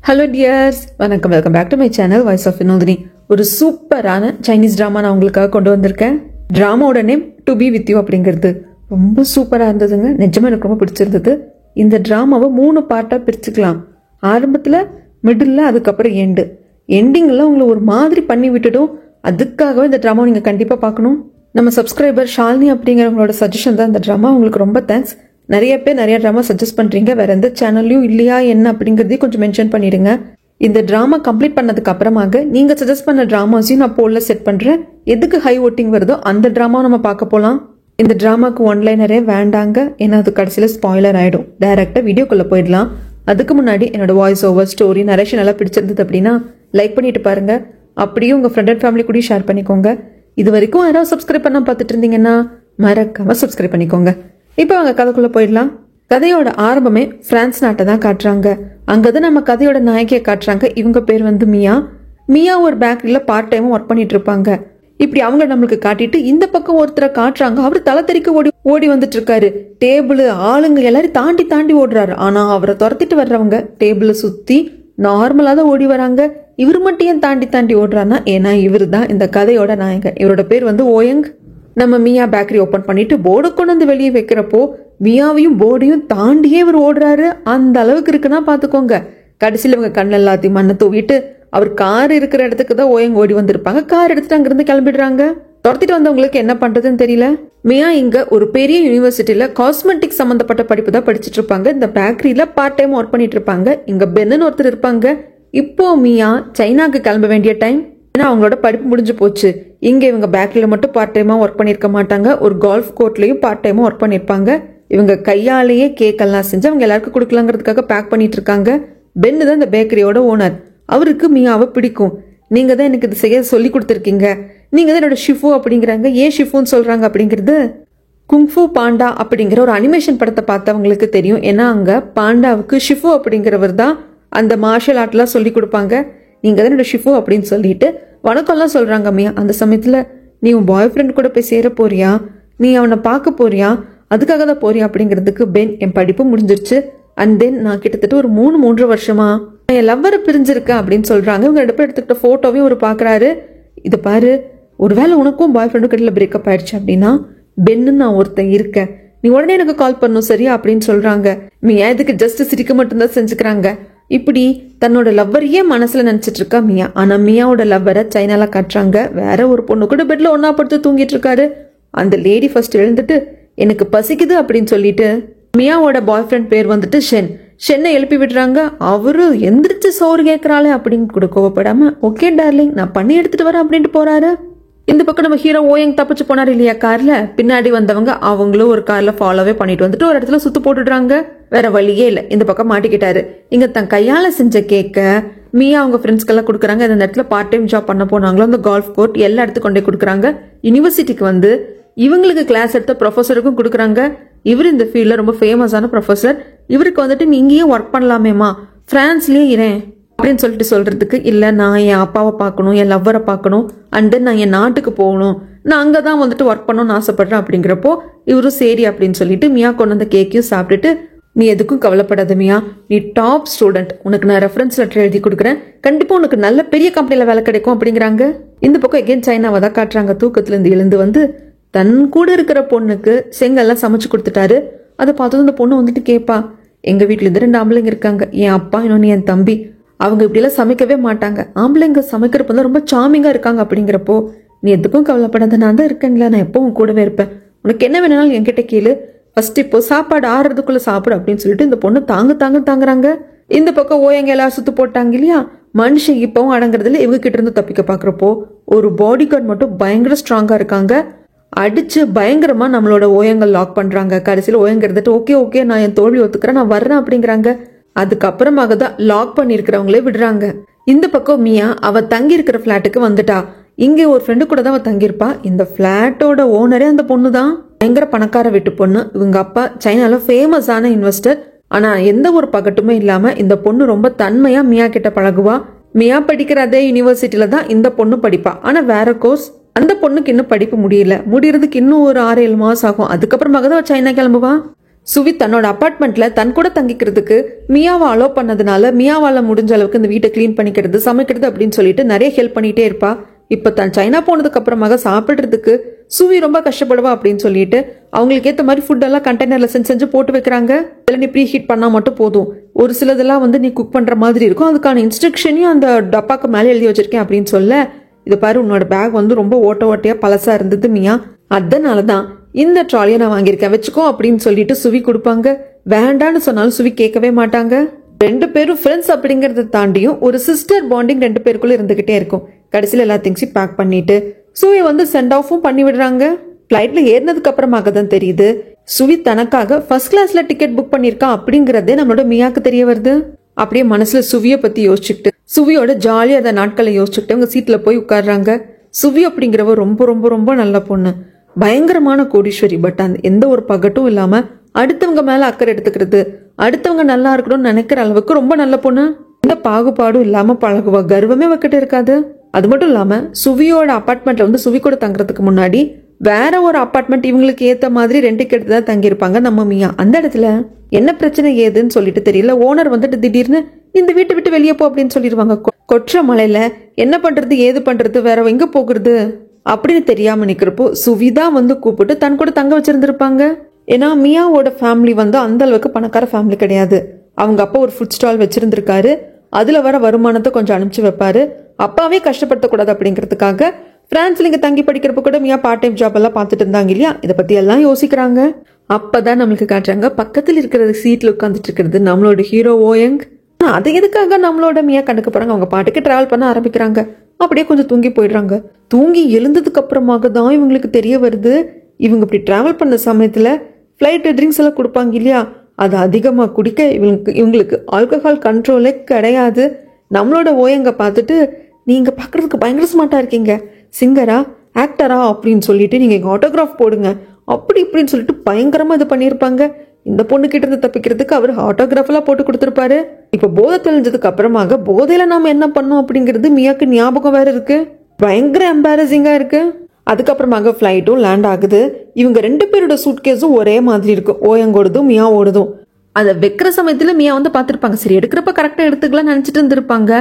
Hello dears, வணக்கம். Welcome back to my channel voice of Vinodhini. ஒரு சூப்பரான சைனீஸ் ட்ராமா நான் உங்களுக்காக கொண்டு வந்திருக்கேன். ட்ராமாவோட name to be with you அப்படிங்கிறது. ரொம்ப சூப்பராக இருந்ததுங்க. நிஜமாக எனக்கு ரொம்ப பிடிச்சிருந்தது. இந்த ட்ராமாவை 3 பார்ட்டாக பிரிச்சுக்கலாம். ஆரம்பத்தில், மிடில், அதுக்கப்புறம் எண்டிங்கில் உங்களை ஒரு மாதிரி பண்ணி விட்டுடும். அதுக்காகவே இந்த ட்ராமாவை நீங்கள் கண்டிப்பாக பார்க்கணும். நம்ம சப்ஸ்கிரைபர் ஷாலினி அப்படிங்கிறவங்களோட சஜஷன் தான் இந்த ட்ராமா. உங்களுக்கு ரொம்ப தேங்க்ஸ். நிறைய பேர் நிறைய ட்ராமா சஜஸ்ட் பண்ணுறீங்க. வேற எந்த சேனல்லையும் இல்லையா என்ன அப்படிங்கிறதையும் கொஞ்சம் மென்ஷன் பண்ணிடுங்க. இந்த ட்ராமா கம்ப்ளீட் பண்ணதுக்கு அப்புறமாக நீங்கள் சஜஸ்ட் பண்ண ட்ராமாஸையும் நான் போல்ல செட் பண்ணுறேன். எதுக்கு ஹை ஓட்டிங் வருதோ அந்த ட்ராமா நம்ம பார்க்க போகலாம். இந்த ட்ராமாக்கு ஒன்லைனரே வேண்டாங்க, ஏன்னா அது கடைசியில் ஸ்பாய்லர் ஆகிடும். டைரெக்டாக வீடியோக்குள்ளே போயிடலாம். அதுக்கு முன்னாடி என்னோட வாய்ஸ் ஓவர், ஸ்டோரி, நரேஷன் எல்லாம் பிடிச்சிருந்தது அப்படின்னா லைக் பண்ணிட்டு பாருங்க. அப்படியே உங்கள் ஃப்ரெண்ட் அண்ட் ஃபேமிலி கூட ஷேர் பண்ணிக்கோங்க. இது வரைக்கும் யாராவது சப்ஸ்கிரைப் பண்ண பார்த்துட்டு இருந்தீங்கன்னா மறக்காம சப்ஸ்கிரைப் பண்ணிக்கோங்க. இப்போ அவங்க கதைக்குள்ள போயிடலாம். கதையோட ஆரம்பமே பிரான்ஸ் நாட்டை தான் காட்டுறாங்க. அங்கதான் நம்ம கதையோட நாயகியை காட்டுறாங்க. இவங்க பேர் வந்து மியா. மியா ஒரு பேக்கரியில பார்ட் டைமா ஒர்க் பண்ணிட்டு இருப்பாங்க. இப்படி அவங்க நம்மளுக்கு காட்டிட்டு இந்த பக்கம் ஒருத்தரை காட்டுறாங்க. அவர் தலை தெறிக்க ஓடி வந்துட்டு இருக்காரு. டேபிள், ஆளுங்க எல்லாரும் தாண்டி தாண்டி ஓடுறாரு. ஆனா அவரை துரத்திட்டு வர்றவங்க டேபிளை சுத்தி நார்மலா தான் ஓடி வராங்க. இவர் மட்டும் ஏன் தாண்டி தாண்டி ஓடுறாருன்னா, ஏன்னா இவரு தான் இந்த கதையோட நாயகன். இவரோட பேர் வந்து ஓயங். நம்ம மியா பேக்கரி ஓபன் பண்ணிட்டு போர்டை கொண்டு வந்து வெளியே வைக்கிறப்போ மியாவையும் போர்டையும் தாண்டியே இவர் ஓடுறாரு. அந்த அளவுக்கு இருக்குன்னா பாத்துக்கோங்க. கடைசியில் இவங்க கண்ணு எல்லாத்தையும் மண்ணை தூவிட்டு அவர் கார் இருக்கிற இடத்துக்கு தான் ஓயங் ஓடி வந்திருப்பாங்க. கார் எடுத்துட்டு அங்கிருந்து கிளம்பிடுறாங்க. துரத்திட்டு வந்தவங்களுக்கு என்ன பண்றதுன்னு தெரியல. மியா இங்க ஒரு பெரிய யூனிவர்சிட்டியில காஸ்மெட்டிக் சம்பந்தப்பட்ட படிப்பு தான் படிச்சுட்டு இருப்பாங்க. இந்த பேக்கரியில பார்ட் டைம் ஒர்க் பண்ணிட்டு இருப்பாங்க. இங்க பென்னு ஒருத்தர் இருப்பாங்க. இப்போ மியா சைனாக்கு கிளம்ப வேண்டிய டைம். ஏன்னா அவங்களோட படிப்பு முடிஞ்சு போச்சு. இங்க இவங்க பேக்கரியில மட்டும் பார்ட் டைமா ஒர்க் பண்ணிருக்க மாட்டாங்க. ஒரு கோல்ஃப் கோர்ட்லயும் பார்ட் டைமா ஒர்க் பண்ணிருப்பாங்க. இவங்க கையாலேயே கேக் எல்லாம் செஞ்சு அவங்க எல்லாருக்கும் கொடுக்கலாங்கிறதுக்காக பேக் பண்ணிட்டு இருக்காங்க. பென்னு தான் இந்த பேக்கரியோட ஓனர். அவருக்கு மியாவை பிடிக்கும். நீங்க தான் எனக்கு இது செய்ய சொல்லி கொடுத்துருக்கீங்க, நீங்க தான் என்னோட ஷிஃபு அப்படிங்கிறாங்க. ஏன் ஷிஃபுன்னு சொல்றாங்க அப்படிங்கிறது குங்ஃபு பாண்டா அப்படிங்கிற ஒரு அனிமேஷன் படத்தை பார்த்தவங்களுக்கு தெரியும். ஏன்னா அங்க பாண்டாவுக்கு ஷிஃபு அப்படிங்கிறவர் தான் அந்த மார்ஷல் ஆர்ட்லாம் சொல்லி கொடுப்பாங்க. நீங்க தான் என்னோட ஷிஃபு அப்படின்னு சொல்லிட்டு வணக்கம்லாம் சொல்றாங்க மியா. அந்த சமயத்துல, நீ உன் பாய் ஃப்ரெண்ட் கூட போய் சேர போறியா, நீ அவனை பார்க்க போறியா, அதுக்காக தான் போறியா அப்படிங்கிறதுக்கு பென், என் படிப்பு முடிஞ்சிருச்சு, அண்ட் தென் நான் கிட்டத்தட்ட ஒரு 3 வருஷமா என் லவ்வரை பிரிஞ்சிருக்கேன் அப்படின்னு சொல்றாங்க. இவங்க 2 பேர் எடுத்துக்கிட்ட போட்டோவையும் ஒரு பாக்குறாரு. இதை பாரு, ஒருவேளை உனக்கும் பாய் ஃப்ரெண்டும் கடையில் பிரேக்கப் ஆயிடுச்சு அப்படின்னா பென்னு நான் ஒருத்தன் இருக்கேன், நீ உடனே எனக்கு கால் பண்ணும் சரியா அப்படின்னு சொல்றாங்க. மியா இதுக்கு ஜஸ்ட் சிரிக்க மட்டும்தான் செஞ்சுக்கிறாங்க. இப்படி தன்னோட லவ்வரையே மனசுல நினைச்சிட்டு இருக்கா மியா. ஆனா மியாவோட லவ்வரை சைனால காட்டுறாங்க. வேற ஒரு பொண்ணு கூட பெட்ல ஒன்னா படுத்து தூங்கிட்டு இருக்காரு. அந்த லேடி ஃபர்ஸ்ட் எழுந்துட்டு எனக்கு பசிக்குது அப்படின்னு சொல்லிட்டு, மியாவோட பாய் ஃப்ரெண்ட் பேர் வந்துட்டு ஷென்னை எழுப்பி விடுறாங்க. அவரு எந்திரிச்சு சோறு கேட்கறாளே அப்படின்னு கூட கோவப்படாம, ஓகே டார்லிங் நான் பண்ணி எடுத்துட்டு வரேன் அப்படின்ட்டு போறாரு. இந்த பக்கம் நம்ம ஹீரோ ஓயங் தப்பிச்சு போனாரு இல்லையா கார்ல. பின்னாடி வந்தவங்க அவங்களும் ஒரு கார்ல ஃபாலோவே பண்ணிட்டு வந்துட்டு ஒரு இடத்துல சுத்து போட்டுடுறாங்க. வேற வழியே இல்ல, இந்த பக்கம் மாட்டிக்கிட்டாரு. இங்க தன் கையால செஞ்ச கேக்க மியா அவங்க ஃப்ரெண்ட்ஸ்க்கெல்லாம் கொடுக்குறாங்க. இந்த இடத்துல பார்ட் டைம் ஜாப் பண்ண போனாங்களோ அந்த கோல்ஃப் கோர்ட் எல்லா இடத்துக்கு கொண்டே கொடுக்குறாங்க. யூனிவர்சிட்டிக்கு வந்து இவங்களுக்கு கிளாஸ் எடுத்த ப்ரொஃபஸருக்கும் கொடுக்குறாங்க. இவர் இந்த ஃபீல்ட்ல ரொம்ப ஃபேமஸான ப்ரொஃபஸர். இவருக்கு வந்துட்டு நீங்க ஏன் ஒர்க் பண்ணலாமேமா, பிரான்ஸ்லயே இரேன் அப்படின்னு சொல்லிட்டு சொல்றதுக்கு, இல்ல நான் என் அப்பாவை பார்க்கணும், என் லவ்வரை பார்க்கணும், அண்ட் தென் நான் என் நாட்டுக்கு போகணும், நான் அங்கதான் வந்துட்டு ஒர்க் பண்ணணும்னு ஆசைப்படுறேன் அப்படிங்கிறப்போ இவரும் சரி அப்படின்னு சொல்லிட்டு மியா கொண்டு வந்த கேக்கையும் சாப்பிட்டுட்டு, நீ எதுக்கும் கவலைப்படாத மியா, நீ டாப் ஸ்டூடெண்ட், உனக்கு நான் ரெஃபரன்ஸ் லெட்டர் எழுதி கொடுக்குறேன், கண்டிப்பா உனக்கு நல்ல பெரிய கம்பெனில வேலை கிடைக்கும் அப்படிங்கிறாங்க. இந்த பக்கம் எகெயின் சைனாவை தான் காட்டுறாங்க. தூக்கத்துல இருந்து எழுந்து வந்து தன் கூட இருக்கிற பொண்ணுக்கு செங்கல்லாம் சமைச்சு கொடுத்துட்டாரு. அதை பார்த்ததும் இந்த பொண்ணு வந்துட்டு கேட்பா, எங்க வீட்டுல இருந்து 2 ஆம்பளைங்க இருக்காங்க, என் அப்பா இன்னொன்னு என் தம்பி, அவங்க இப்படி எல்லாம் சமைக்கவே மாட்டாங்க, ஆம்பளைங்க சமைக்கிறப்ப தான் ரொம்ப சாமிங்கா இருக்காங்க அப்படிங்கிறப்போ, நீ எதுக்கும் கவலைப்படாத, நான் தான் இருக்கேன்ல, நான் எப்பவும் கூடவே இருப்பேன், உனக்கு என்ன வேணாலும் என்கிட்ட கேளு, ஃபர்ஸ்ட் இப்போ சாப்பாடு ஆறுறதுக்குள்ள சாப்பிடு அப்படின்னு சொல்லிட்டு இந்த பொண்ணு தாங்குறாங்க. இந்த பக்கம் ஓயங்க எல்லாரும் சுத்து போட்டாங்க இல்லையா. மனுஷன் இப்பவும் அடங்குறதுல இவங்க கிட்ட இருந்து தப்பிக்க பாக்குறப்போ ஒரு பாடி கார்டு மட்டும் பயங்கர ஸ்ட்ராங்கா இருக்காங்க. அடிச்சு பயங்கரமா நம்மளோட ஓயங்கள் லாக் பண்றாங்க. கடைசியில் ஓயங்க இருந்துட்டு ஓகே நான் என் தோல்வி ஒத்துக்கிறேன், நான் வர்றேன் அப்படிங்கிறாங்க. அதுக்கப்புறமாக தான் லாக் பண்ணிருக்கிறவங்களே விடுறாங்க. இந்த பக்கம் மியா அவ தங்கி இருக்கிற பிளாட்டுக்கு வந்துட்டா. இங்க ஒரு ஃப்ரெண்டு கூட தான் அவ தங்கியிருப்பா. இந்த பிளாட்டோட ஓனரே அந்த பொண்ணு தான். பயங்கர பணக்கார வீட்டு பொண்ணு. இவங்க அப்பா சைனால ஃபேமஸான இன்வெஸ்டர். ஆனா எந்த ஒரு பகட்டுமே இல்லாம இந்த பொண்ணு ரொம்ப தன்மையா மியா கிட்ட பழகுவா. மியா படிக்கிற அதே யூனிவர்சிட்டியில தான் இந்த பொண்ணு படிப்பா. ஆனா வேற கோர்ஸ். அந்த பொண்ணுக்கு இன்னும் படிப்பு முடியறதுக்கு இன்னும் ஒரு 6-7 மாசம் ஆகும். அதுக்கப்புறமாக தான் சைனா கிளம்புவா. சுவி தன்னோட அபார்ட்மெண்ட்ல தன் கூட தங்கிக்கிறதுக்கு மியாவை அலோ பண்ணதுனால மியாவால முடிஞ்ச அளவுக்கு இந்த வீட்டை கிளீன் பண்ணிக்கிறது சமைக்கிறது அப்படின்னு சொல்லிட்டு நிறைய ஹெல்ப் பண்ணிட்டே இருப்பா. இப்ப தான் சைனா போனதுக்கு அப்புறமாக சாப்பிடுறதுக்கு சுவி ரொம்ப கஷ்டப்படுவா அப்படின்னு சொல்லிட்டு அவங்களுக்கு ஏற்ற மாதிரி ஃபுட் எல்லாம் கண்டெய்னர்ல செஞ்சு போட்டு வைக்கிறாங்க. இதெல்லாம் நீ ப்ரீ ஹீட் பண்ணா மட்டும் போதும், ஒரு சிலதெல்லாம் நீ குக் பண்ற மாதிரி இருக்கும், அதுக்கான இன்ஸ்ட்ரக்ஷனையும் அந்த டப்பாக்கு மேலே எழுதி வச்சிருக்கேன் அப்படின்னு சொல்ல, இது பாரு உன்னோட பேக் ரொம்ப ஓட்ட ஓட்டையா பழசா இருந்தது மியா, அதனாலதான் இந்த ட்ராலியை நான் வாங்கியிருக்கேன் வச்சுக்கோ அப்படின்னு சொல்லிட்டு சுவி கொடுப்பாங்க. வேண்டான்னு சொன்னாலும் சுவி கேட்கவே மாட்டாங்க. 2 பேரும் ஃப்ரெண்ட்ஸ் அப்படிங்கறத தாண்டியும் ஒரு சிஸ்டர் பாண்டிங் 2 பேருக்குள்ள இருந்துகிட்டே இருக்கும். கடைசியில் எல்லா திங்ஸையும் பேக் பண்ணிட்டு சுவி சென்ட் ஆஃபும் பண்ணி விடுறாங்க. ஃபிளைட்ல ஏறினதுக்கு அப்புறமாக தான் தெரியுது சுவி தனக்காக ஃபர்ஸ்ட் கிளாஸ்ல டிக்கெட் புக் பண்ணிருக்கான் அப்படிங்கறதே நம்மளோட மியாக்கு தெரிய வருது. அப்படியே மனசுல சுவிய பத்தி யோசிச்சுக்கிட்டு சுவியோட ஜாலியா அந்த நாட்களை யோசிச்சுக்கிட்டு அவங்க சீட்ல போய் உட்காடுறாங்க. சுவி அப்படிங்கிறவ ரொம்ப ரொம்ப ரொம்ப நல்ல பொண்ணு, பயங்கரமான கோடீஸ்வரி. பட் அந்த எந்த ஒரு பகட்டும் இல்லாம அடுத்தவங்க மேல அக்கறை எடுத்துக்கிறது, அடுத்தவங்க நல்லா இருக்கணும்னு நினைக்கிற அளவுக்கு ரொம்ப நல்ல பொண்ணு. எந்த பாகுபாடும் இல்லாம பழகுவா, கர்வமே வைக்கிட்டு இருக்காது. அது மட்டும் இல்லாம சுவியோட அபார்ட்மெண்ட்ல சுவி கூட தங்குறதுக்கு முன்னாடி வேற ஒரு அபார்ட்மெண்ட் இவங்களுக்கு ஏத்த மாதிரி ரெண்டுக்கு எடுத்து தான் தங்கியிருப்பாங்க நம்ம மியா. அந்த இடத்துல என்ன பிரச்சனை ஏதுன்னு சொல்லிட்டு தெரியல, ஓனர் திடீர்னு இந்த வீட்டை விட்டு வெளியே போ அப்படின்னு சொல்லிடுவாங்க. கொற்ற மலையில என்ன பண்றது ஏது பண்றது வேற எங்க போகிறது அப்படின்னு தெரியாம நிக்கிறப்போ சுவிதா கூப்பிட்டு தன் கூட தங்க வச்சிருந்திருப்பாங்க. ஏன்னா மியாவோட ஃபேமிலி அந்த அளவுக்கு பணக்கார ஃபேமிலி கிடையாது. அவங்க அப்பா ஒரு ஃபுட் ஸ்டால் வச்சிருந்திருக்காரு, அதுல வர வருமானத்தை கொஞ்சம் அனுப்பிச்சு வைப்பாரு. அப்பாவே கஷ்டப்படுத்தக்கூடாது அப்படிங்கிறதுக்காக பிரான்ஸ்ல இங்க தங்கி படிக்கிறப்ப கூட மியா பார்ட் டைம் ஜாப் எல்லாம் பார்த்துட்டு இருந்தாங்க இல்லையா. இதை பத்தி எல்லாம் யோசிக்கிறாங்க. அப்பதான் நம்மளுக்கு காட்டுறாங்க பக்கத்தில் இருக்கிற சீட்ல உட்காந்துட்டு இருக்கிறது நம்மளோட ஹீரோ ஓயங். அதை எதுக்காக நம்மளோட மியா கண்டுக்க போறாங்க, அவங்க பாட்டுக்கு டிராவல் பண்ண ஆரம்பிக்கிறாங்க. அப்படியே கொஞ்சம் தூங்கி போயிடுறாங்க. தூங்கி எழுந்ததுக்கு அப்புறமாக தான் இவங்களுக்கு தெரிய வருது இவங்க இப்படி டிராவல் பண்ண சமயத்துல ஃபிளைட் ட்ரிங்க்ஸ் எல்லாம் கொடுப்பாங்க இல்லையா, அது அதிகமா குடிக்க இவங்களுக்கு ஆல்கஹால் கண்ட்ரோலே கிடையாது. நம்மளோட ஓயங்க பார்த்துட்டு நீங்க பாக்குறதுக்கு பயங்கர ஸ்மார்ட்டா இருக்கீங்க, சிங்கரா ஆக்டரா அப்படின்னு சொல்லிட்டு நீங்க எங்க ஆட்டோகிராஃப் போடுங்க அப்படி இப்படின்னு சொல்லிட்டு பயங்கரமா இது பண்ணியிருப்பாங்க. இந்த பொண்ணு கிட்ட இருந்து தப்பிக்கிறதுக்கு அவர் ஆட்டோகிராஃப் எல்லாம் போட்டு கொடுத்திருப்பாரு. இப்ப போதை தெளிஞ்சதுக்கு அப்புறமாக போதையில நாம என்ன பண்ணோம் அப்படிங்கிறது மியாக்கு ஞாபகம் வேற இருக்கு. பயங்கர எம்பாரசிங்கா இருக்கு. அதுக்கப்புறமாக ஃபிளைட்டும் லேண்ட் ஆகுது. இவங்க 2 பேரோட சூட்கேஸும் ஒரே மாதிரி இருக்கும், ஓயங்கோடதும் மியா ஓடுதும். அதை வைக்கிற சமயத்துல மியா பாத்திருப்பாங்க, சரி எடுக்கிறப்ப கரெக்டா எடுத்துக்கலாம் நினைச்சிட்டு இருந்திருப்பாங்க.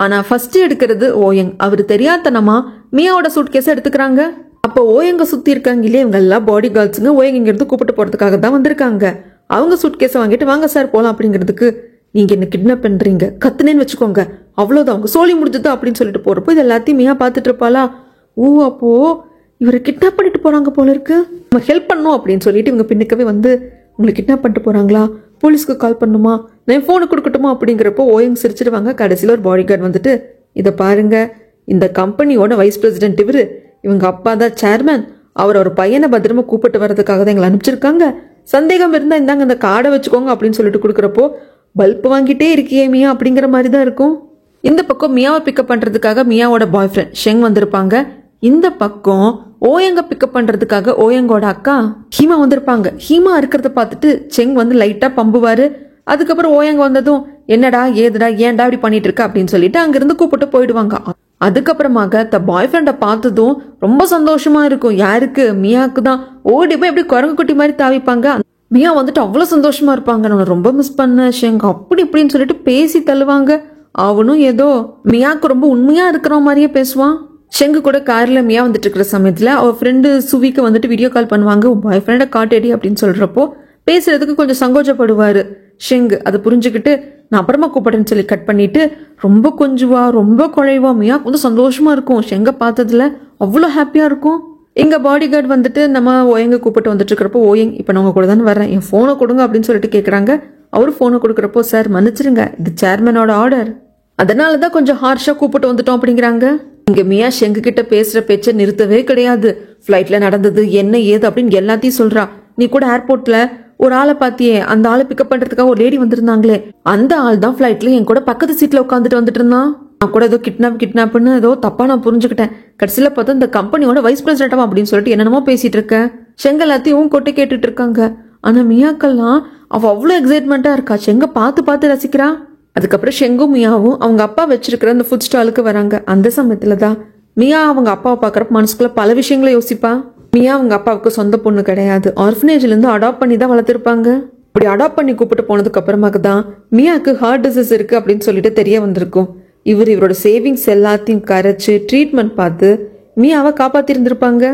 ஆனா ஃபர்ஸ்ட் எடுக்கிறது ஓயங். அவரு தெரியாதனமா மியாவோட சூட்கேஸ் எடுத்துக்கிறாங்க. அப்ப ஓயங்க சுத்தி இருக்காங்க இல்லையா, இவங்க எல்லாம் பாடி கார்ட்ஸுங்க ஓயங்க இங்க இருந்து கூப்பிட்டு போறதுக்காக தான் வந்திருக்காங்க. அவங்க சூட்கேஸை வாங்கிட்டு வாங்க சார் போலாம் அப்படிங்கிறதுக்கு, நீங்க என்ன கிட்னாப் பண்றீங்க கத்துனேன்னு வச்சுக்கோங்க அவ்வளவுதான் அவங்க சோழி முடிஞ்சது அப்படின்னு சொல்லிட்டு போறப்போ இது எல்லாத்தையும் மியா பாத்துட்டு இருப்பாளா. ஓ அப்போ இவரை கிட்னாப் பண்ணிட்டு போறாங்க போல இருக்கு, நம்ம ஹெல்ப் பண்ணோம் அப்படின்னு சொல்லிட்டு இவங்க பின்னுக்கவே உங்களை கிட்னாப் பண்ணிட்டு போறாங்களா, போலீஸ்க்கு கால் பண்ணுமா, நான் போனு கொடுக்கட்டுமா அப்படிங்கிறப்போ ஓயங் சிரிச்சிடுவாங்க. கடைசியில் ஒரு பாடி கார்டு இதை பாருங்க, இந்த கம்பெனியோட வைஸ் பிரசிடென்ட் இவங்க அப்பா தான் சேர்மேன், அவர் ஒரு பையனை பத்திரமா கூப்பிட்டு வர்றதுக்காக தான் எங்களை அனுப்பிச்சிருக்காங்க, சந்தேகம் இருந்தா இந்தாங்க இந்த கார்டை வச்சுக்கோங்க அப்படின்னு சொல்லிட்டு கொடுக்குறப்போ பல்ப் வாங்கிட்டே இருக்கியே மியா அப்படிங்கிற மாதிரி தான் இருக்கும். இந்த பக்கம் மியாவை பிக்கப் பண்றதுக்காக மியாவோட பாய் ஃப்ரெண்ட் ஷெங் வந்திருப்பாங்க. இந்த பக்கம் ஓயங்க பிக்கப் பண்றதுக்காக ஓயங்கோட அக்கா ஹீமா வந்திருப்பாங்க. ஹீமா இருக்கிறத பார்த்துட்டு செங் லைட்டா பம்புவாரு. அதுக்கப்புறம் ஓயங்க வந்ததும் என்னடா ஏதுடா ஏன்டா இப்படி பண்ணிட்டு இருக்க அப்படின்னு சொல்லிட்டு அங்கிருந்து கூப்பிட்டு போயிடுவாங்க. அதுக்கப்புறமாக பாய் ஃப்ரெண்ட பார்த்ததும் ரொம்ப சந்தோஷமா இருக்கும். யாருக்கு, மியாக்கு தான். ஓடி போய் எப்படி குரங்கு குட்டி மாதிரி தாவிப்பாங்க. மியா அவ்வளவு சந்தோஷமா இருப்பாங்க, நான் ரொம்ப மிஸ் பண்ண ஷெங் அப்படி இப்படின்னு சொல்லிட்டு பேசி தள்ளுவாங்க. அவனும் ஏதோ மியாக்கு ரொம்ப உண்மையா இருக்கிற மாதிரியே பேசுவான். ஷெங்கு கூட கார்ல மியா இருக்கிற சமயத்துல அவ ஃப்ரெண்டு சுவிக்கு வீடியோ கால் பண்ணுவாங்க. பாய் ஃப்ரெண்ட காட்டேடி அப்படின்னு சொல்றப்போ பேசுறதுக்கு கொஞ்சம் சங்கோச்சப்படுவாரு ஷெங்கு. அதை புரிஞ்சுக்கிட்டு நான் அப்புறமா கூப்பிடுறேன்னு சொல்லி கட் பண்ணிட்டு ரொம்ப கொஞ்சுவா, ரொம்ப குழைவா. மியா சந்தோஷமா இருக்கும் ஷெங்க பார்த்ததுல, அவ்வளோ ஹாப்பியா இருக்கும். எங்க பாடி கார்டு நம்ம ஓயங்க கூப்பிட்டு இருக்கிறப்போ ஓயங் இப்ப நான் உங்க கூட தானே வரேன், என் போனை கொடுங்க அப்படின்னு சொல்லிட்டு கேக்குறாங்க. அவரு போனை கொடுக்குறப்போ சார் மன்னிச்சிருங்க, இது சேர்மனோட ஆர்டர், அதனாலதான் கொஞ்சம் ஹார்ஷா கூப்பிட்டு வந்துட்டோம் அப்படிங்கிறாங்க. இங்க மியா ஷெங்கு கிட்ட பேசுற பேச்ச நிறுத்தவே கிடையாது. பிளைட்ல நடந்தது என்ன ஏது அப்படின்னு எல்லாத்தையும் சொல்றா. நீ கூட ஏர்போர்ட்ல ஒரு ஆளை பாத்தியே, அந்த ஆளை பிக்கப் பண்றதுக்காக ஒரு லேடி வந்திருந்தாங்களே, அந்த ஆள் தான் பிளைட்ல என் கூட பக்கத்து சீட்ல உட்காந்துட்டு இருந்தான். நான் கூட ஏதோ கிட்னாப்னு ஏதோ தப்பா நான் புரிஞ்சுக்கிட்டேன். கடைசியில பார்த்தா இந்த கம்பெனியோட வைஸ் பிரசிடென்ட் அப்படின்னு சொல்லிட்டு என்னென்னமோ பேசிட்டு இருக்கேன். ஷெங்க எல்லாத்தையும் கொட்டை கேட்டுட்டு இருக்காங்க. ஆனா மியாக்கெல்லாம் அவ அவ்வளவு எக்ஸைட்மெண்டா இருக்கா, ஷெங்க பார்த்து ரசிக்கிறா. அதுக்கப்புறம் ஷெங்கும் மியாவும் அவங்க அப்பா வச்சிருக்கிற அந்த ஃபுட் ஸ்டாலுக்கு வராங்க. அந்த சமயத்துலதான் மியா அவங்க அப்பாவை பாக்குறப்ப மனசுக்குள்ள பல விஷயங்களை யோசிப்பா. மியா அவங்க அப்பாவுக்கு சொந்த பொண்ணு கிடையாது, ஆர்ஃபனேஜ்ல இருந்து அடாப்ட் பண்ணி தான் வளர்த்துருப்பாங்க. இப்படி அடாப்ட் பண்ணி கூப்பிட்டு போனதுக்கு அப்புறமாக்கு தான் மியாவுக்கு ஹார்ட் டிசீஸ் இருக்கு அப்படின்னு சொல்லிட்டு தெரிய வந்திருக்கும். இவரோட சேவிங்ஸ் எல்லாத்தையும் கரைச்சு ட்ரீட்மெண்ட் பார்த்து மியாவை காப்பாத்திருந்திருப்பாங்க.